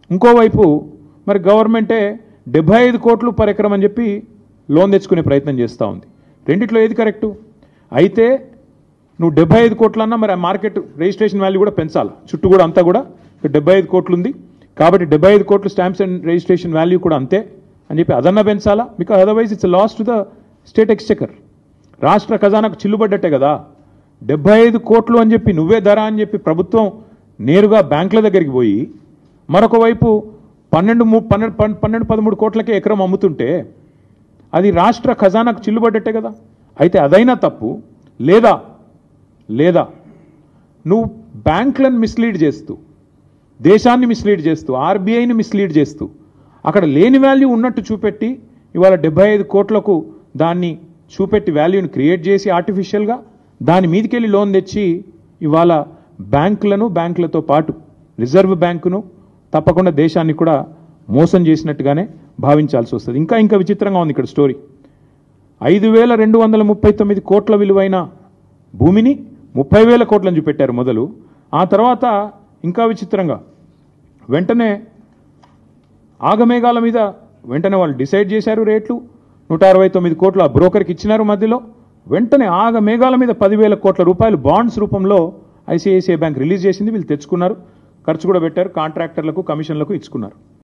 ఇంకోవైపు మరి గవర్నమెంటే 75 కోట్లు పర్ ఎకరం అని చెప్పి లోన్ తెచ్చుకునే ప్రయత్నం చేస్తూ ఉంది. రెండిట్లో ఏది కరెక్టు? అయితే నువ్వు 75 కోట్లన్నా మరి ఆ మార్కెట్ రిజిస్ట్రేషన్ వాల్యూ కూడా పెంచాలి. చుట్టూ కూడా అంతా కూడా 75 కోట్లు ఉంది కాబట్టి 75 కోట్లు స్టాంప్స్ అండ్ రిజిస్ట్రేషన్ వాల్యూ కూడా అంతే అని చెప్పి అదన్నా పెంచాలా. Because otherwise it's loss to the state exchequer. రాష్ట్ర ఖజానాకు చిల్లుబడ్డట్టే కదా. 75 కోట్లు అని చెప్పి నువ్వే ధర అని చెప్పి ప్రభుత్వం నేరుగా బ్యాంకుల దగ్గరికి పోయి మరొక వైపు 12-13 కోట్లకే ఎకరం అమ్ముతుంటే అది రాష్ట్ర ఖజానాకు చిల్లుబడ్డట్టే కదా. అయితే అదైనా తప్పు. లేదా నువ్వు బ్యాంకులను మిస్లీడ్ చేస్తూ, దేశాన్ని మిస్లీడ్ చేస్తూ, ఆర్బీఐని మిస్లీడ్ చేస్తూ అక్కడ లేని వాల్యూ ఉన్నట్టు చూపెట్టి ఇవాళ 75 కోట్లకు దాన్ని చూపెట్టి వాల్యూని క్రియేట్ చేసి ఆర్టిఫిషియల్గా దాని మీదకెళ్ళి లోన్ తెచ్చి ఇవాళ బ్యాంకులతో పాటు రిజర్వ్ బ్యాంకును తప్పకుండా దేశాన్ని కూడా మోసం చేసినట్టుగానే భావించాల్సి వస్తుంది. ఇంకా విచిత్రంగా ఉంది ఇక్కడ స్టోరీ. 5,239 కోట్ల విలువైన భూమిని 30,000 కోట్లని చూపెట్టారు మొదలు. ఆ తర్వాత ఇంకా విచిత్రంగా వెంటనే ఆగమేఘాల మీద వెంటనే వాళ్ళు డిసైడ్ చేశారు రేట్లు. 169 కోట్లు ఆ బ్రోకర్కి ఇచ్చినారు. మధ్యలో వెంటనే ఆగమేఘాల మీద 10,000 కోట్ల రూపాయలు బాండ్స్ రూపంలో ఐసిఐసిఐ బ్యాంక్ రిలీజ్ చేసింది. వీళ్ళు తెచ్చుకున్నారు, ఖర్చు కూడా పెట్టారు, కాంట్రాక్టర్లకు కమిషన్లకు ఇచ్చుకున్నారు.